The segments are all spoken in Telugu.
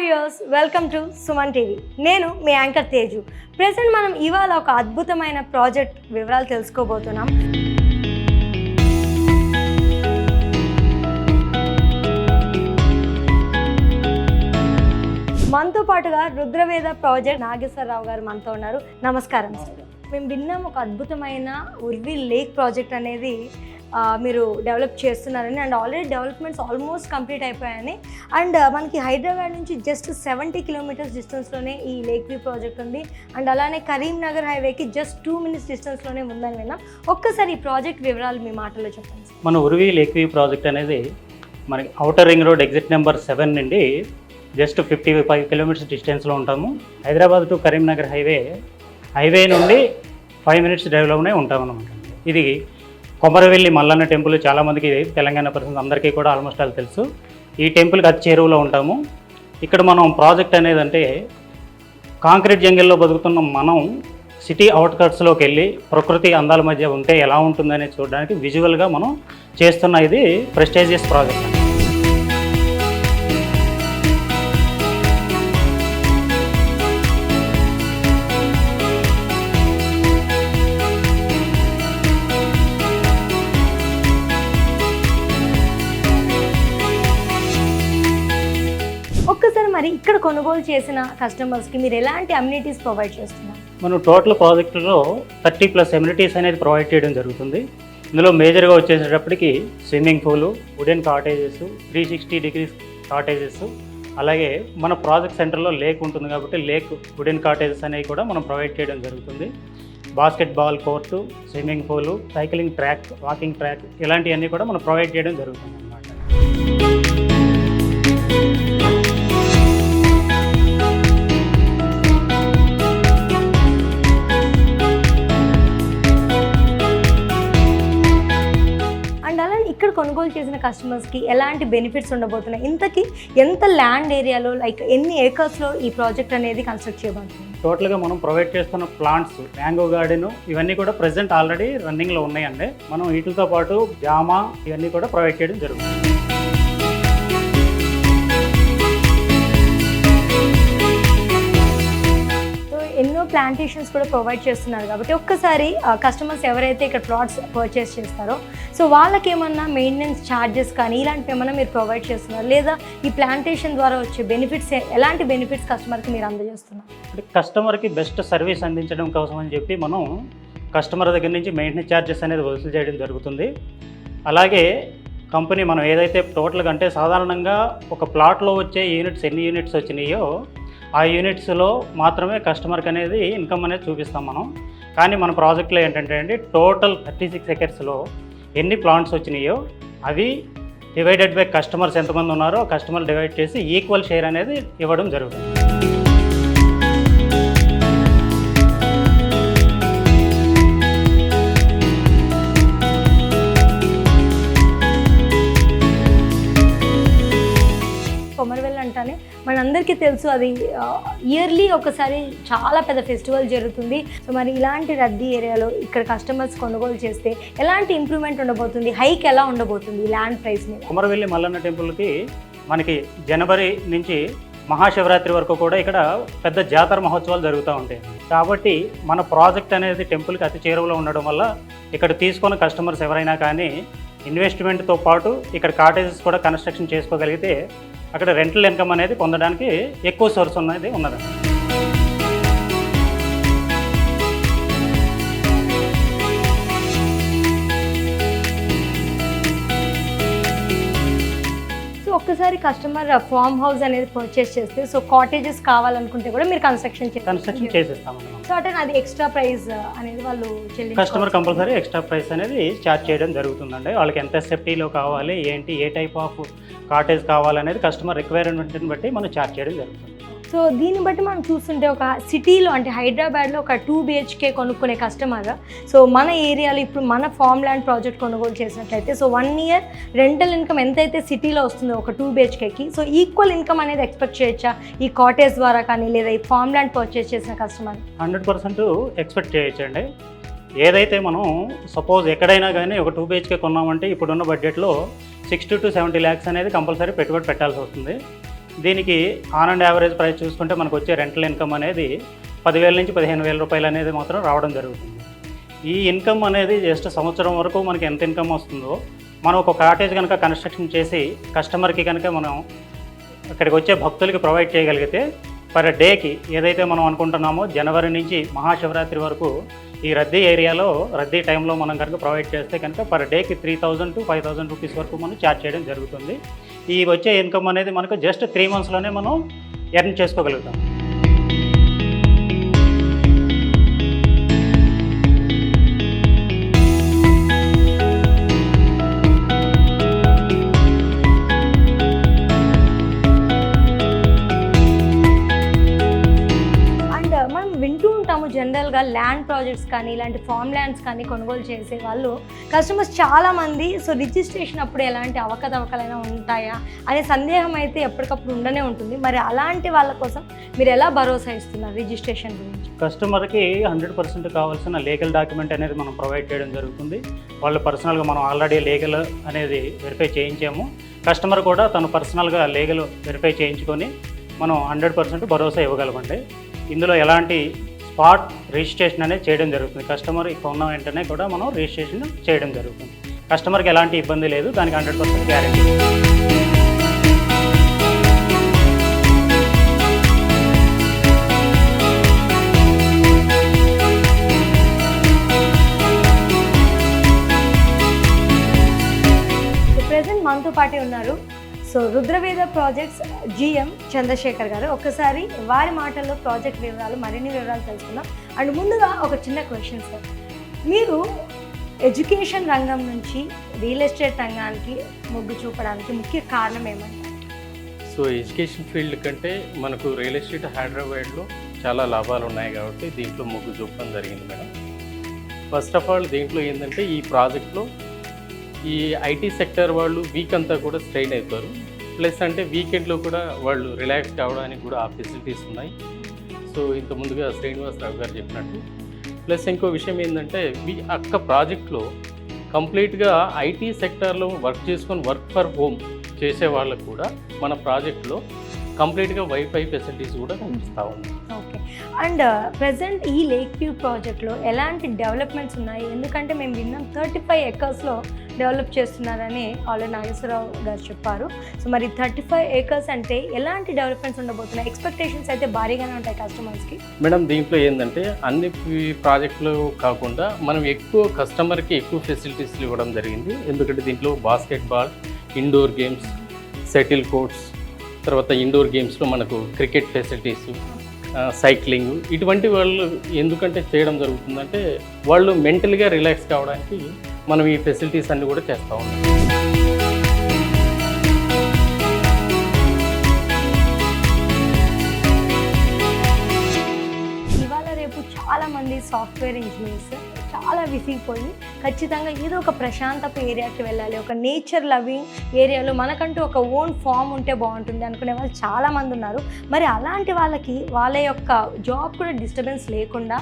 Viewers, welcome to Suman TV. నేను మీ యాంకర్ తేజు. ప్రెసెంట్ మనం ఇవాళ ఒక అద్భుతమైన ప్రాజెక్ట్ వివరాలు తెలుసుకోబోతున్నాం. మనతో పాటుగా రుద్రవేద ప్రాజెక్ట్ నాగేశ్వరరావు గారు మనతో ఉన్నారు. నమస్కారం సార్. మేము విన్నాం ఒక అద్భుతమైన ఉర్వి లేక్ ప్రాజెక్ట్ అనేది మీరు డెవలప్ చేస్తున్నారని, and already developments almost complete అయిపోయాయని, అండ్ మనకి హైదరాబాద్ నుంచి జస్ట్ 70 కిలోమీటర్స్ డిస్టెన్స్లోనే ఈ లేక్ వ్యూ ప్రాజెక్ట్ ఉంది. అండ్ అలానే కరీంనగర్ హైవేకి జస్ట్ 2 minutes డిస్టెన్స్లోనే ఉందని విన్నాం. ఒక్కసారి ఈ ప్రాజెక్ట్ వివరాలు మీ మాటల్లో చెప్పండి. మన ఉర్వి లేక్ వ్యూ ప్రాజెక్ట్ అనేది మనకి outer ring road exit number 7 నుండి జస్ట్ 55 కిలోమీటర్స్ డిస్టెన్స్లో ఉంటాము. హైదరాబాద్ టు కరీంనగర్ హైవే నుండి 5 minutes డ్రైవ్లోనే ఉంటామన్నమాట. ఇది కొమరవెల్లి మల్లన్న టెంపుల్, చాలామందికి తెలంగాణ పర్సన్స్ అందరికీ కూడా ఆల్మోస్ట్ అది తెలుసు. ఈ టెంపుల్కి అతి చేరువలో ఉంటాము. ఇక్కడ మనం ప్రాజెక్ట్ అనేది అంటే కాంక్రీట్ జంగిల్లో బతుకుతున్న మనం సిటీ అవుట్కట్స్లోకి వెళ్ళి ప్రకృతి అందాల మధ్య ఉంటే ఎలా ఉంటుందని చూడడానికి విజువల్గా మనం చేస్తున్న ఇది ప్రెస్టీజియస్ ప్రాజెక్ట్. ఒక్కసారి మరి ఇక్కడ కొనుగోలు చేసిన కస్టమర్స్కి మీరు ఎలాంటి అమ్యూనిటీస్ ప్రొవైడ్ చేస్తున్నారు? మనం టోటల్ ప్రాజెక్టులో 30+ అమ్యూనిటీస్ అనేది ప్రొవైడ్ చేయడం జరుగుతుంది. ఇందులో మేజర్గా వచ్చేసేటప్పటికి swimming pool, wooden cottages, 360 degrees cottages, అలాగే మన ప్రాజెక్ట్ సెంటర్లో లేక్ ఉంటుంది కాబట్టి లేక్ వుడెన్ కాటేజెస్ అనేవి కూడా మనం ప్రొవైడ్ చేయడం జరుగుతుంది. Basketball court, swimming pool, cycling track, walking track, ఇలాంటివన్నీ కూడా మనం ప్రొవైడ్ చేయడం జరుగుతుంది అన్నమాట. ఇక్కడ కొనుగోలు చేసిన కస్టమర్స్కి ఎలాంటి బెనిఫిట్స్ ఉండబోతున్నాయి? ఇంతకీ ఎంత ల్యాండ్ ఏరియాలో, లైక్ ఎన్ని ఏకర్స్లో ఈ ప్రాజెక్ట్ అనేది కన్స్ట్రక్ట్ చేయబడుతుంది? టోటల్గా మనం ప్రొవైడ్ చేస్తున్న ప్లాంట్స్, మ్యాంగో గార్డెన్, ఇవన్నీ కూడా ప్రెసెంట్ ఆల్రెడీ రన్నింగ్లో ఉన్నాయండి. మనం వీటితో పాటు జామ ఇవన్నీ కూడా ప్రొవైడ్ చేయడం జరుగుతుంది. ఎన్నో ప్లాంటేషన్స్ కూడా ప్రొవైడ్ చేస్తున్నారు కాబట్టి ఒక్కసారి కస్టమర్స్ ఎవరైతే ఇక్కడ ప్లాట్స్ పర్చేస్ చేస్తారో సో వాళ్ళకి ఏమన్నా మెయింటెనెన్స్ ఛార్జెస్ కానీ ఇలాంటివి ఏమన్నా మీరు ప్రొవైడ్ చేస్తున్నారు, లేదా ఈ ప్లాంటేషన్ ద్వారా వచ్చే బెనిఫిట్స్, ఎలాంటి బెనిఫిట్స్ కస్టమర్కి మీరు అందజేస్తున్నారు? అంటే కస్టమర్కి బెస్ట్ సర్వీస్ అందించడం కోసం అని చెప్పి మనం కస్టమర్ దగ్గర నుంచి మెయింటెనెన్స్ ఛార్జెస్ అనేది వసూలు చేయడం జరుగుతుంది. అలాగే కంపెనీ మనం ఏదైతే టోటల్గా అంటే సాధారణంగా ఒక ప్లాట్లో వచ్చే యూనిట్స్ ఎన్ని యూనిట్స్ వచ్చినాయో ఆ యూనిట్స్లో మాత్రమే కస్టమర్కి అనేది ఇన్కమ్ అనేది చూపిస్తాం మనం. కానీ మన ప్రాజెక్ట్లో ఏంటంటే అండి, టోటల్ 36 acresలో ఎన్ని ప్లాంట్స్ వచ్చినాయో అవి డివైడెడ్ బై కస్టమర్స్ ఎంతమంది ఉన్నారో కస్టమర్ డివైడ్ చేసి ఈక్వల్ షేర్ అనేది ఇవ్వడం జరుగుతుంది. కొమరవెల్లి అంటానే మనందరికీ తెలుసు, అది ఇయర్లీ ఒకసారి చాలా పెద్ద ఫెస్టివల్ జరుగుతుంది. సో మరి ఇలాంటి రద్దీ ఏరియాలో ఇక్కడ కస్టమర్స్ కొనుగోలు చేస్తే ఎలాంటి ఇంప్రూవ్మెంట్ ఉండబోతుంది, హైక్ ఎలా ఉండబోతుంది ల్యాండ్ ప్రైస్ మీద? కొమరవెల్లి మల్లన్న టెంపుల్కి మనకి జనవరి నుంచి మహాశివరాత్రి వరకు కూడా ఇక్కడ పెద్ద జాతర మహోత్సవాలు జరుగుతూ ఉంటాయి. కాబట్టి మన ప్రాజెక్ట్ అనేది టెంపుల్కి అతి చేరువలో ఉండడం వల్ల ఇక్కడ తీసుకున్న కస్టమర్స్ ఎవరైనా కానీ ఇన్వెస్ట్మెంట్తో పాటు ఇక్కడ కాటేజెస్ కూడా కన్స్ట్రక్షన్ చేసుకోగలిగితే అక్కడ రెంటల్ ఇన్కమ్ అనేది పొందడానికి ఎక్కువ సోర్స్ ఉన్నది ఉన్నది. సో ఒక్కసారి కస్టమర్ ఫామ్ హౌస్ అనేది పర్చేస్ చేస్తే సో కాటేజెస్ కావాలనుకుంటే కూడా మీరు కన్స్ట్రక్షన్ చేసేస్తాము. సో అంటే అది ఎక్స్ట్రా ప్రైస్ అనేది వాళ్ళు కస్టమర్ కంపల్సరీ ఎక్స్ట్రా ప్రైస్ అనేది ఛార్జ్ చేయడం జరుగుతుందండి. వాళ్ళకి ఎంత సేఫ్టీలో కావాలి, ఏంటి, ఏ టైప్ ఆఫ్ కాటేజ్ కావాలనేది కస్టమర్ రిక్వైర్మెంట్ని బట్టి మనం ఛార్జ్ చేయడం జరుగుతుంది. సో దీన్ని బట్టి మనం చూస్తుంటే ఒక సిటీలో అంటే హైదరాబాద్లో ఒక 2 BHK కొనుక్కునే కస్టమర్ సో మన ఏరియాలో ఇప్పుడు మన ఫార్మ్ ల్యాండ్ ప్రాజెక్ట్ కొనుగోలు చేసినట్లయితే సో 1 year రెంటల్ ఇన్కమ్ ఎంతైతే సిటీలో వస్తుందో ఒక 2 BHKకి సో ఈక్వల్ ఇన్కమ్ అనేది ఎక్స్పెక్ట్ చేయొచ్చా ఈ కాటేజ్ ద్వారా కానీ, లేదా ఈ ఫార్మ్ ల్యాండ్ పర్చేస్ చేసిన కస్టమర్? 100% ఎక్స్పెక్ట్ చేయొచ్చండి. ఏదైతే మనం సపోజ్ ఎక్కడైనా కానీ ఒక 2 BHK కొన్నామంటే ఇప్పుడున్న బడ్జెట్లో 60 to 70 lakhs అనేది కంపల్సరీ పెట్టుబడి పెట్టాల్సి వస్తుంది. దీనికి ఆన్ అండ్ యావరేజ్ ప్రైస్ చూసుకుంటే మనకు వచ్చే రెంటల్ ఇన్కమ్ అనేది 10,000 నుంచి 15,000 రూపాయలు అనేది మాత్రం రావడం జరుగుతుంది. ఈ ఇన్కమ్ అనేది జస్ట్ సంవత్సరం వరకు మనకి ఎంత ఇన్కమ్ వస్తుందో మనం ఒక కాటేజ్ కనుక కన్స్ట్రక్షన్ చేసి కస్టమర్కి కనుక మనం అక్కడికి వచ్చే భక్తులకి ప్రొవైడ్ చేయగలిగితే పర్ డేకి ఏదైతే మనం అనుకుంటున్నామో జనవరి నుంచి మహాశివరాత్రి వరకు ఈ రద్దీ ఏరియాలో రద్దీ టైంలో మనం కనుక ప్రొవైడ్ చేస్తే కనుక పర్ డేకి 3,000 to 5,000 రూపీస్ వరకు మనం ఛార్జ్ చేయడం జరుగుతుంది. ఈ వచ్చే ఇన్కమ్ అనేది మనకు జస్ట్ 3 monthsలోనే మనం ఎర్న్ చేసుకోగలుగుతాం. జనరల్గా ల్యాండ్ ప్రాజెక్ట్స్ కానీ ఇలాంటి ఫామ్ ల్యాండ్స్ కానీ కొనుగోలు చేసే వాళ్ళు కస్టమర్స్ చాలామంది సో రిజిస్ట్రేషన్ అప్పుడు ఎలాంటి అవకతవకలైనా ఉంటాయా అనే సందేహం అయితే ఎప్పటికప్పుడు ఉండనే ఉంటుంది. మరి అలాంటి వాళ్ళ కోసం మీరు ఎలా భరోసా ఇస్తున్నారు రిజిస్ట్రేషన్ గురించి? కస్టమర్కి 100% కావాల్సిన లీగల్ డాక్యుమెంట్ అనేది మనం ప్రొవైడ్ చేయడం జరుగుతుంది. వాళ్ళు పర్సనల్గా మనం ఆల్రెడీ లీగల్ అనేది వెరిఫై చేయించాము. కస్టమర్ కూడా తను పర్సనల్గా లీగల్ వెరిఫై చేయించుకొని మనం 100% భరోసా ఇవ్వగలమండి. ఇందులో ఎలాంటి స్పాట్ రిజిస్ట్రేషన్ అనేది చేయడం జరుగుతుంది. కస్టమర్ ఇక్కడ ఉన్న వెంటనే కూడా మనం రిజిస్ట్రేషన్ చేయడం జరుగుతుంది. కస్టమర్కి ఎలాంటి ఇబ్బంది లేదు, దానికి 100% గ్యారెంటీ. ప్రెజెంట్ మనతో పాటే ఉన్నారు సో రుద్రవేద ప్రాజెక్ట్స్ GM చంద్రశేఖర్ గారు. ఒక్కసారి వారి మాటల్లో ప్రాజెక్ట్ వివరాలు మరిన్ని వివరాలు తెలుసుకుందాం. అండ్ ముందుగా ఒక చిన్న క్వశ్చన్ సార్, మీరు ఎడ్యుకేషన్ రంగం నుంచి రియల్ ఎస్టేట్ రంగానికి మొగ్గు చూపడానికి ముఖ్య కారణం ఏమంటారు? సో ఎడ్యుకేషన్ ఫీల్డ్ కంటే మనకు రియల్ ఎస్టేట్ హైదరాబాద్లో చాలా లాభాలు ఉన్నాయి కాబట్టి దీంట్లో మొగ్గు చూపడం జరిగింది మేడం. ఫస్ట్ ఆఫ్ ఆల్ దీంట్లో ఏంటంటే ఈ ప్రాజెక్ట్లో ఈ IT సెక్టర్ వాళ్ళు వీక్ అంతా కూడా స్ట్రెయిన్ అవుతారు. ప్లస్ అంటే వీకెండ్లో కూడా వాళ్ళు రిలాక్స్ కావడానికి కూడా ఆ ఫెసిలిటీస్ ఉన్నాయి. సో ఇంత ముందుగా శ్రీనివాసరావు గారు చెప్పినట్టు ప్లస్ ఇంకో విషయం ఏంటంటే అక్క ప్రాజెక్ట్లో కంప్లీట్గా IT సెక్టార్లో వర్క్ చేసుకొని వర్క్ ఫర్ హోమ్ చేసే వాళ్ళకు కూడా మన ప్రాజెక్ట్లో కంప్లీట్గా వైఫై ఫెసిలిటీస్ కూడా కనిపిస్తూ ఉంది. ఓకే. అండ్ ప్రజెంట్ ఈ లేక్ వ్యూ ప్రాజెక్ట్లో ఎలాంటి డెవలప్మెంట్స్ ఉన్నాయి? ఎందుకంటే మేము విన్నాం 35 acresలో డెవలప్ చేస్తున్నారని ఆల్రెడీ నాగేశ్వరరావు గారు చెప్పారు. సో మరి 35 acres అంటే ఎలాంటి డెవలప్మెంట్స్ ఉండబోతున్నాయి? ఎక్స్పెక్టేషన్స్ అయితే భారీగానే ఉంటాయి కస్టమర్స్కి. మేడం దీంట్లో ఏంటంటే అన్ని ప్రాజెక్టులు కాకుండా మనం ఎక్కువ కస్టమర్కి ఎక్కువ ఫెసిలిటీస్ ఇవ్వడం జరిగింది. ఎందుకంటే దీంట్లో basketball, indoor games, shuttle courts, తర్వాత ఇండోర్ గేమ్స్లో మనకు క్రికెట్ ఫెసిలిటీస్, సైక్లింగ్ ఇటువంటి వాళ్ళు ఎందుకంటే చేయడం జరుగుతుందంటే వాళ్ళు మెంటల్గా రిలాక్స్ కావడానికి మనం ఈ ఫెసిలిటీస్ అన్నీ కూడా చేస్తూ ఉన్నాం. ఇవాళ రేపు చాలామంది సాఫ్ట్వేర్ ఇంజనీర్స్ చాలా విసిగిపోయి ఖచ్చితంగా ఏదో ఒక ప్రశాంతపు ఏరియాకి వెళ్ళాలి, ఒక నేచర్ లవింగ్ ఏరియాలో మనకంటూ ఒక ఓన్ ఫామ్ ఉంటే బాగుంటుంది అనుకునే వాళ్ళు చాలామంది ఉన్నారు. మరి అలాంటి వాళ్ళకి వాళ్ళ యొక్క జాబ్ కూడా డిస్టర్బెన్స్ లేకుండా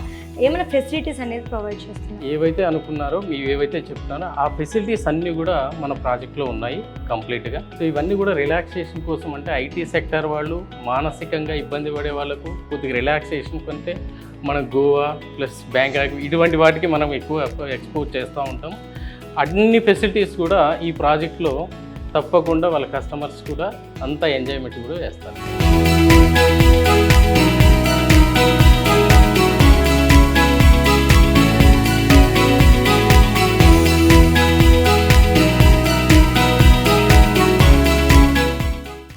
ఏమైనా ఫెసిలిటీస్ అనేది ప్రొవైడ్ చేస్తున్నారు? ఏవైతే అనుకున్నారో మీరు ఏవైతే చెప్తున్నారో ఆ ఫెసిలిటీస్ అన్నీ కూడా మన ప్రాజెక్ట్లో ఉన్నాయి కంప్లీట్గా. సో ఇవన్నీ కూడా రిలాక్సేషన్ కోసం అంటే IT సెక్టర్ వాళ్ళు మానసికంగా ఇబ్బంది పడే వాళ్ళకు కొద్దిగా రిలాక్సేషన్ కంటే మన గోవా ప్లస్ బ్యాంకాక్ ఇటువంటి వాటికి మనం ఎక్కువ ఎక్స్పోజ్ చేస్తూ ఉంటాం. అన్ని ఫెసిలిటీస్ కూడా ఈ ప్రాజెక్ట్లో తప్పకుండా వాళ్ళ కస్టమర్స్ కూడా అంత ఎంజాయ్మెంట్ కూడా చేస్తారు.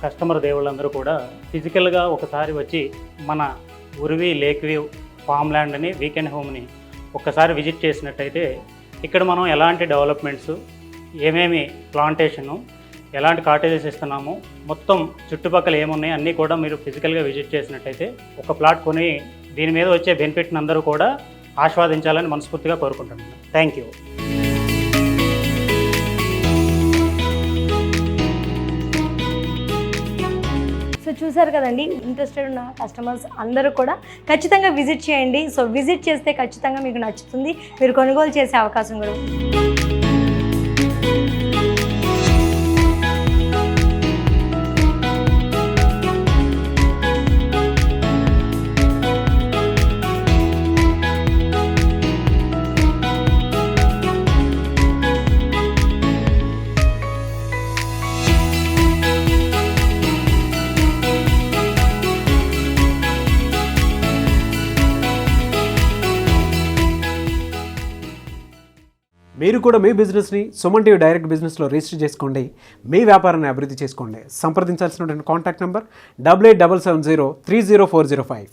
కస్టమర్ దేవుళ్ళందరూ కూడా ఫిజికల్గా ఒకసారి వచ్చి మన ఉరివి లేక్ వ్యూ ఫామ్ ల్యాండ్ని వీకెండ్ హోమ్ని ఒక్కసారి విజిట్ చేసినట్టయితే ఇక్కడ మనం ఎలాంటి డెవలప్మెంట్స్, ఏమేమి ప్లాంటేషను, ఎలాంటి కాటేజెస్ ఇస్తున్నాము, మొత్తం చుట్టుపక్కల ఏమున్నాయి అన్నీ కూడా మీరు ఫిజికల్గా విజిట్ చేసినట్టయితే ఒక ప్లాట్ కొని దీని మీద వచ్చే బెనిఫిట్ని అందరూ కూడా ఆస్వాదించాలని మనస్ఫూర్తిగా కోరుకుంటున్నాను. Thank you. సో చూసారు కదండి, ఇంట్రెస్టెడ్ ఉన్న కస్టమర్స్ అందరూ కూడా ఖచ్చితంగా విజిట్ చేయండి. సో విజిట్ చేస్తే ఖచ్చితంగా మీకు నచ్చుతుంది, మీరు కొనుగోలు చేసే అవకాశం కూడా ఉంది. మీరు కూడా మీ బిజినెస్ని సుమన్ టీవీ డైరెక్ట్ బిజినెస్లో రిజిస్టర్ చేసుకోండి, మీ వ్యాపారాన్ని అభివృద్ధి చేసుకోండి. సంప్రదించాల్సినటువంటి కాంటాక్ట్ నెంబర్ 8877030405.